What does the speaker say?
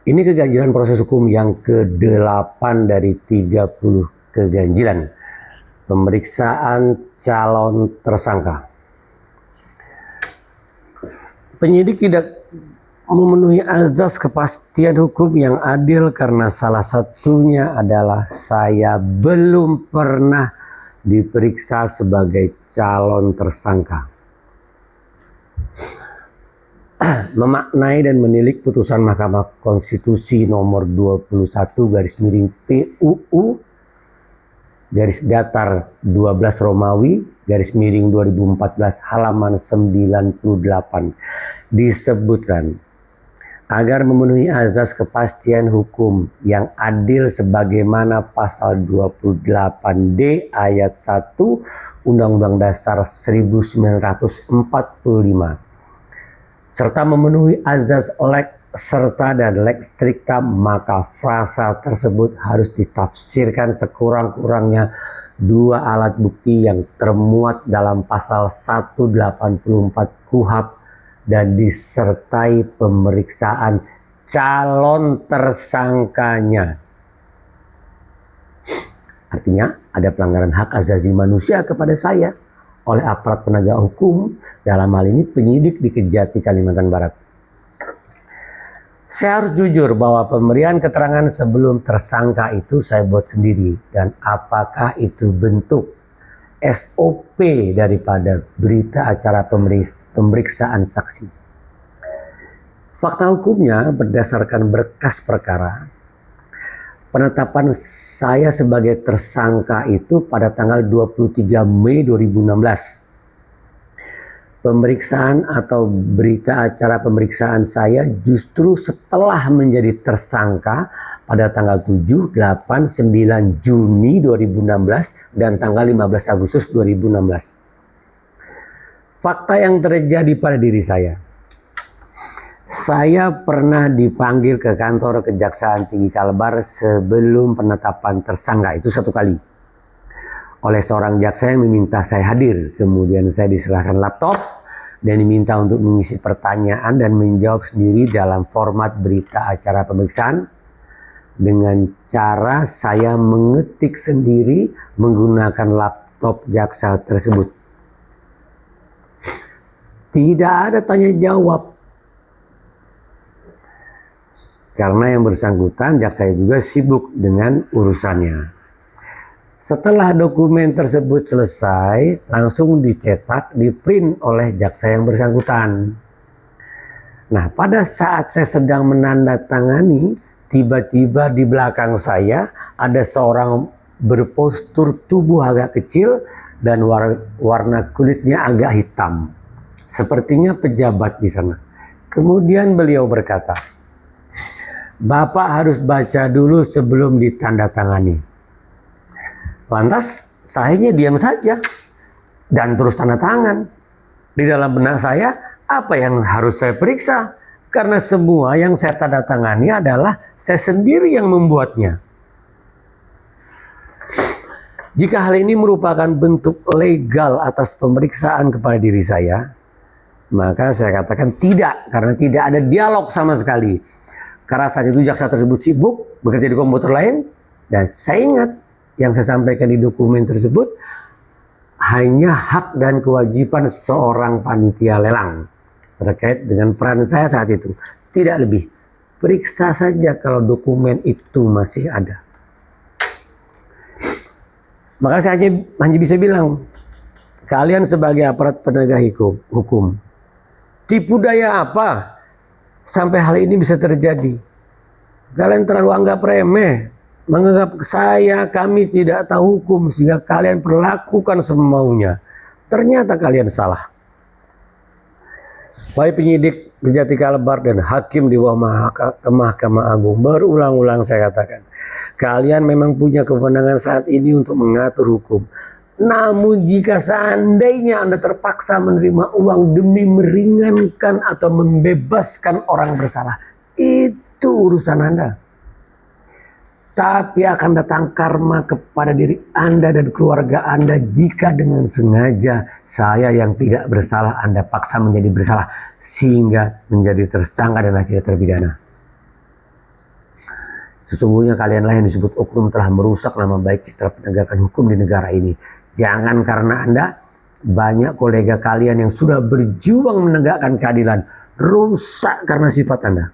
Ini keganjilan proses hukum yang ke-8 dari 30 keganjilan pemeriksaan calon tersangka. Penyidik tidak memenuhi azas kepastian hukum yang adil karena salah satunya adalah saya belum pernah diperiksa sebagai calon tersangka. Memaknai dan menilik putusan Mahkamah Konstitusi nomor 21/PUU garis datar 12 Romawi garis miring 2014 halaman 98 disebutkan agar memenuhi azas kepastian hukum yang adil sebagaimana pasal 28D ayat 1 Undang-Undang Dasar 1945 serta memenuhi azas lex serta dan lex stricta, maka frasa tersebut harus ditafsirkan sekurang-kurangnya dua alat bukti yang termuat dalam pasal 184 KUHP dan disertai pemeriksaan calon tersangkanya. Artinya ada pelanggaran hak asasi manusia kepada saya oleh aparat penegak hukum, dalam hal ini penyidik di Kejati, Kalimantan Barat. Saya harus jujur bahwa pemberian keterangan sebelum tersangka itu saya buat sendiri, dan apakah itu bentuk SOP daripada berita acara pemeriksaan saksi. Fakta hukumnya berdasarkan berkas perkara, penetapan saya sebagai tersangka itu pada tanggal 23 Mei 2016. Pemeriksaan atau berita acara pemeriksaan saya justru setelah menjadi tersangka pada tanggal 7, 8, 9 Juni 2016 dan tanggal 15 Agustus 2016. Fakta yang terjadi pada diri saya pernah dipanggil ke kantor Kejaksaan Tinggi Kalbar sebelum penetapan tersangka, itu satu kali, oleh seorang jaksa yang meminta saya hadir. Kemudian saya diserahkan laptop dan diminta untuk mengisi pertanyaan dan menjawab sendiri dalam format berita acara pemeriksaan dengan cara saya mengetik sendiri menggunakan laptop jaksa tersebut. Tidak ada tanya jawab karena yang bersangkutan jaksa juga sibuk dengan urusannya. Setelah dokumen tersebut selesai, langsung dicetak, diprint oleh jaksa yang bersangkutan. Nah, pada saat saya sedang menandatangani, tiba-tiba di belakang saya ada seorang berpostur tubuh agak kecil dan warna kulitnya agak hitam. Sepertinya pejabat di sana. Kemudian beliau berkata, "Bapak harus baca dulu sebelum ditandatangani." Lantas saya diam saja dan terus tanda tangan. Di dalam benak saya, apa yang harus saya periksa? Karena semua yang saya tanda tangani adalah saya sendiri yang membuatnya. Jika hal ini merupakan bentuk legal atas pemeriksaan kepada diri saya, maka saya katakan tidak, karena tidak ada dialog sama sekali. Karena saat itu jaksa tersebut sibuk bekerja di komputer lain, dan saya ingat yang saya sampaikan di dokumen tersebut hanya hak dan kewajiban seorang panitia lelang terkait dengan peran saya saat itu, tidak lebih. Periksa saja kalau dokumen itu masih ada. Maka saya hanya bisa bilang, kalian sebagai aparat penegak hukum, tipu daya apa sampai hal ini bisa terjadi? Kalian terlalu anggap remeh, menganggap kami tidak tahu hukum sehingga kalian perlakukan semaunya. Ternyata kalian salah. Baik penyidik Kejati Kalbar dan hakim di bawah Mahkamah Agung, berulang-ulang saya katakan, kalian memang punya kewenangan saat ini untuk mengatur hukum. Namun jika seandainya Anda terpaksa menerima uang demi meringankan atau membebaskan orang bersalah, itu urusan Anda. Tapi akan datang karma kepada diri Anda dan keluarga Anda jika dengan sengaja saya yang tidak bersalah Anda paksa menjadi bersalah sehingga menjadi tersangka dan akhirnya terpidana. Sesungguhnya kalianlah yang disebut oknum telah merusak nama baik citra penegakan hukum di negara ini. Jangan karena Anda, banyak kolega kalian yang sudah berjuang menegakkan keadilan rusak karena sifat Anda.